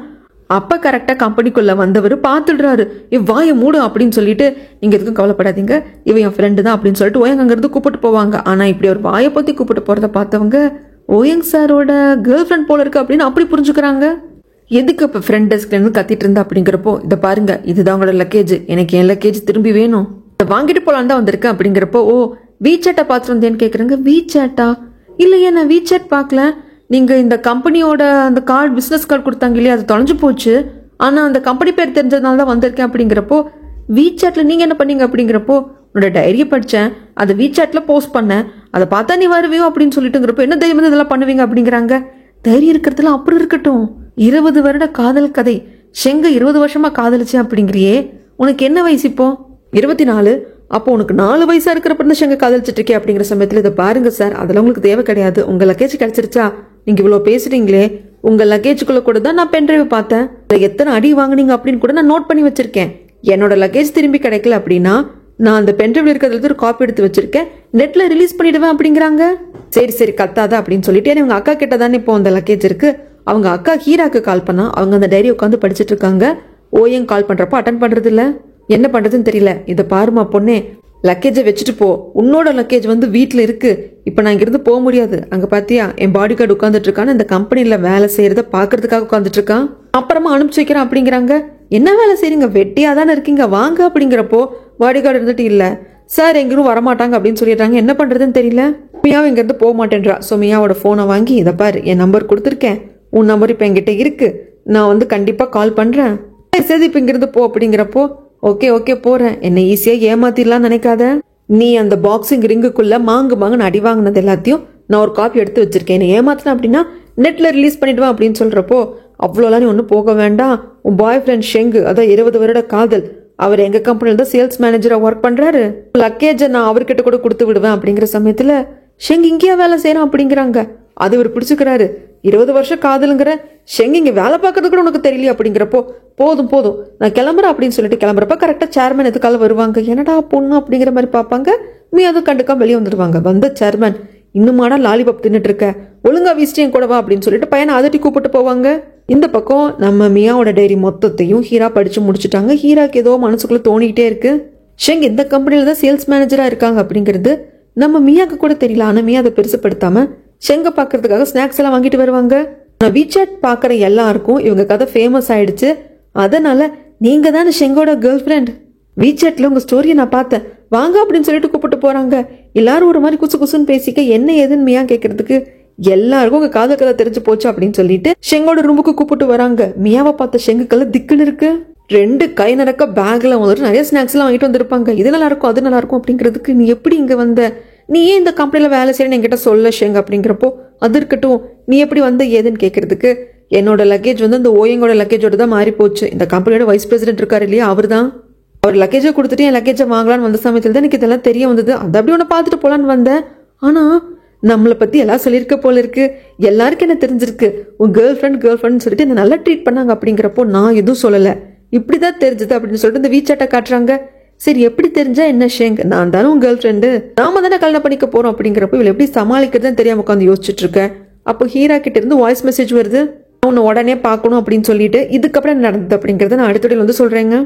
அப்ப கரெக்டா கம்பெனிக்குள்ள வந்தவர் பாத்துடுறாரு, வாயை மூடு அப்படின்னு சொல்லிட்டு, நீங்க எதுக்கும் கவலைப்படாதீங்க, இவன் என் ஃப்ரெண்டு தான் அப்படின்னு சொல்லிட்டு ஓயங் அங்கிருந்து கூப்பிட்டு போவாங்க. ஆனா இப்படி ஒரு வாயை பத்தி கூப்பிட்டு போறத பார்த்தவங்க ஓயங் சாரோட கேர்ள் ஃப்ரெண்ட் போல இருக்கு அப்படின்னு அப்படி புரிஞ்சுக்கிறாங்க. எதுக்கு இப்ப ஃப்ரெண்ட் டெஸ்க்ல இருந்து கத்திட்டு இருந்தா அப்படிங்கிறப்போ, இதை பாருங்க இதுதான் உங்களோட லக்கேஜ், எனக்கு என் லக்கேஜ் திரும்பி வேணும், வாங்கிட்டு போலான் தான் வந்திருக்கேன் அப்படிங்கிறப்போ, ஓ வீச்சேட்டை பார்த்துட்டு வந்தேன்னு கேக்குறாங்க. வீச்சேட்டா? இல்லையே நான் வீச்சேட் பார்க்கல, நீங்க இந்த கம்பெனியோட அந்த கார்டு பிசினஸ் கார்டு கொடுத்தாங்க இல்லையா, அது தொலைஞ்சு போச்சு, ஆனா அந்த கம்பெனி பேர் தெரிஞ்சதுனால தான் வந்திருக்கேன் அப்படிங்கிறப்போ, வீசாட்ல நீங்க என்ன பண்ணீங்க அப்படிங்கிறப்போ, உன்னோட டைரியை படிச்சேன், அதை வீசாட்ல போஸ்ட் பண்ணேன், அதை பார்த்தா நீ வருவியோ அப்படின்னு சொல்லிட்டுங்கிறப்போ, என்ன தைரியம் வந்து இதெல்லாம் பண்ணுவீங்க அப்படிங்கிறாங்க. தைரியம் இருக்கிறதுல அப்புறம் இருக்கட்டும், 20 வருட காதல் கதை, ஷெங்க 20 வருஷமா காதலிச்சேன் அப்படிங்கிறியே, உனக்கு என்ன வயசு இப்போ? 24. அப்போ உனக்கு 4 வயசா இருக்கிறப்ப இருந்து ஷெங்க காதலிச்சிட்டு இருக்கே அப்படிங்கிற சமயத்துல, இதை பாருங்க சார், அதெல்லாம் உங்களுக்கு தேவை கிடையாது, உங்க லக்கேஜ் கிடைச்சிருச்சா, நீங்க இவ்வளவு பேசுறீங்களே, உங்க லக்கேஜுக்குள்ள கூட தான் நான் பென்ட்ரைவ் பார்த்தேன், எத்தனை அடி வாங்குனீங்க அப்படின்னு கூட நான் நோட் பண்ணி வச்சிருக்கேன், என்னோட லக்கேஜ் திரும்பி கிடைக்கல அப்படின்னா நான் அந்த பென்ட்ரைவ்ல இருக்கிறதுல ஒரு காப்பி எடுத்து வச்சிருக்கேன், நெட்ல ரிலீஸ் பண்ணிடுவேன் அப்படிங்கிறாங்க. சரி சரி கத்தாத அப்படின்னு சொல்லிட்டு, இவங்க அக்கா கிட்ட தானே இப்போ அந்த லக்கேஜ் இருக்கு, அவங்க அக்கா ஹீராக்கு கால் பண்ணா, அவங்க அந்த டைரி உட்காந்து படிச்சுட்டு இருக்காங்க. ஓயங் கால் பண்றப்போ அட்டன் பண்றது இல்ல, என்ன பண்றதுன்னு தெரியல. இதை பாருமா பொண்ணே, லக்கேஜை வச்சுட்டு போ, உன்னோட லக்கேஜ் வந்து வீட்டில் இருக்கு, இப்போ நான் இங்கிருந்து போக முடியாது, அங்கே பார்த்தியா என் பாடி கார்டு உட்காந்துட்டு இருக்கான்னு இந்த கம்பெனியில் வேலை செய்யறத பார்க்கறதுக்காக உட்காந்துட்டு இருக்கான், அப்புறமா அனுப்பிச்சு வைக்கிறேன் அப்படிங்கிறாங்க. என்ன வேலை செய்றீங்க, வெட்டியாக தானே இருக்கீங்க, வாங்க அப்படிங்கிறப்போ பாடி கார்டு இருந்துட்டு இல்லை சார் எங்கேயும் வரமாட்டாங்க அப்படின்னு சொல்லிடுறாங்க. என்ன பண்ணுறதுன்னு தெரியல. மியாவும் இங்கேருந்து போக மாட்டேன்றா. ஸோ மியாவோட ஃபோனை வாங்கி, இதை பாரு என் நம்பர் கொடுத்துருக்கேன், உன் நம்பர் இப்போ என்கிட்ட இருக்கு, நான் வந்து கண்டிப்பாக கால் பண்ணுறேன், சரி இப்போ இங்கிருந்து போ அப்படிங்கிறப்போ, ஓகே ஓகே போறேன், என்னை ஈஸியா ஏமாத்திடலாம் நினைக்காத, நீ அந்த பாக்ஸிங் ரிங்குக்குள்ள மாங்குன்னு அடி வாங்கினது எல்லாத்தையும் நான் ஒரு காப்பி எடுத்து வச்சிருக்கேன், என்னை ஏமாத்தின அப்படின்னா நெட்ல ரிலீஸ் பண்ணிடுவேன் அப்படின்னு சொல்றப்போ, அவ்வளோலாம் நீ ஒன்றும் போக வேண்டாம், உன் பாய் ஃப்ரெண்ட் ஷெங்கு, அதான் 20 வருட காதல், அவர் எங்க கம்பெனில தான் சேல்ஸ் மேனேஜரா ஒர்க் பண்றாரு, லக்கேஜை நான் அவர்கிட்ட கூட கொடுத்து விடுவேன் அப்படிங்கிற சமயத்துல ஷெங் இங்கேயா வேலை செய்யறான் அப்படிங்கிறாங்க. அது இவர் பிடிச்சுக்கிறாரு. 20 வருஷம் காதலுங்கிற ஷெங் இங்க வேலை பார்க்கறது கூட உனக்கு தெரியல அப்படிங்கிறப்போ, போதும் போதும் நான் கிளம்புறேன் அப்படின்னு சொல்லிட்டு கிளம்புறப்ப கரெக்டா சேர்மேன் எதுக்கால வருவாங்க. என்னடா பொண்ணு அப்படிங்கிற மாதிரி பார்ப்பாங்க. மீ அதுவும் கண்டுக்காம வெளியே வந்துடுவாங்க. வந்த சேர்மேன், இன்னுமாடா லாலிபாப் தின்னுட்டு இருக்க, ஒழுங்கா வீசிட்டேன் கூட வா அப்படின்னு சொல்லிட்டு பையனை அதட்டி கூப்பிட்டு போவாங்க. இந்த பக்கம் நம்ம மியாவோட டைரி மொத்தத்தையும் ஹீரா படிச்சு முடிச்சுட்டாங்க. ஹீராக்கு ஏதோ மனசுக்குள்ள தோணிக்கிட்டே இருக்கு, ஷெங் இந்த கம்பெனில தான் சேல்ஸ் மேனேஜரா இருக்காங்க அப்படிங்கிறது நம்ம மியாக்கு கூட தெரியல. ஆனா மியா அதை பெருசுப்படுத்தாம ஷெங்க பாக்குறதுக்காக ஸ்நாக்ஸ் எல்லாம் வாங்கிட்டு வருவாங்க. நான் வீசாட் பாக்குற எல்லாருக்கும் இவங்க கதை ஃபேமஸ் ஆயிடுச்சு, அதனால நீங்க தானே ஷெங்கோட கேர்ள் ஃப்ரெண்ட், வீசாட்ல உங்க ஸ்டோரியை நான் பார்த்தேன், வாங்க அப்படின்னு சொல்லிட்டு கூப்பிட்டு போறாங்க. எல்லாரும் ஒரு மாதிரி குசு குசுன்னு பேசிக்க என்ன ஏதுன்னு மியா கேட்கறதுக்கு எல்லாருக்கும் உங்க காதல் கதை தெரிஞ்சு போச்சு அப்படின்னு சொல்லிட்டு ஷெங்கோட ரூமுக்கு கூப்பிட்டு வராங்க. மியாவை பார்த்த ஷெங்குக்கெல்லாம் திக்குன்னு இருக்கு. 2 கை நடக்க பேக்ல வந்துட்டு நிறைய ஸ்நாக்ஸ் எல்லாம் வாங்கிட்டு வந்திருப்பாங்க. இது நல்லா இருக்கும் அது நல்லா இருக்கும் அப்படிங்கிறதுக்கு, நீ எப்படி இங்க வந்த, நீ ஏன் இந்த கம்பெனில வேலை செய்யறேன்னு என்கிட்ட சொல்ல ஷெங் அப்படிங்கிறப்போ, அது இருக்கட்டும் நீ எப்படி வந்த ஏதுன்னு கேட்கறதுக்கு, என்னோட லக்கேஜ் வந்து இந்த ஓயங்கோட லக்கேஜோட தான் மாறி போச்சு, இந்த கம்பெனியோட வைஸ் பிரசிடென்ட் இருக்காரு இல்லையா அவர் தான், அவர் லக்கேஜை கொடுத்துட்டு என் லக்கேஜை வாங்கலான்னு வந்த சமயத்தில் தான் எனக்கு இதெல்லாம் தெரிய வந்தது, அது அப்படி ஒன்று பார்த்துட்டு போலான்னு வந்தேன், ஆனா நம்மளை பத்தி எல்லாம் சொல்லியிருக்க போல இருக்கு, எல்லாருக்கும் என்ன தெரிஞ்சிருக்கு, உன் கேர்ள் ஃப்ரெண்ட் சொல்லிட்டு என்ன நல்லா ட்ரீட் பண்ணாங்க அப்படிங்கிறப்போ நான் எதுவும் சொல்லலை, இப்படிதான் தெரிஞ்சது அப்படின்னு சொல்லிட்டு இந்த வீச்சாட்டை காட்டுறாங்க. சரி எப்படி தெரிஞ்சா என்ன ஷேங், நான் தானே உங்க கேர்ள் ஃப்ரெண்டு, நாம தானே கல்யாணம் பண்ணிக்க போறோம் அப்படிங்கிறப்ப இவள் எப்படி சமாளிக்கிறதுன்னு தெரியாம உட்காந்து யோசிச்சுட்டு இருக்கேன். அப்போ ஹீரா கிட்ட இருந்து வாய்ஸ் மெசேஜ் வருது, உன்னை உடனே பார்க்கணும் அப்படின்னு சொல்லிட்டு இதுக்கப்புறம் என்ன நடந்தது அப்படிங்கறத நான் அடுத்த சொல்றேங்க.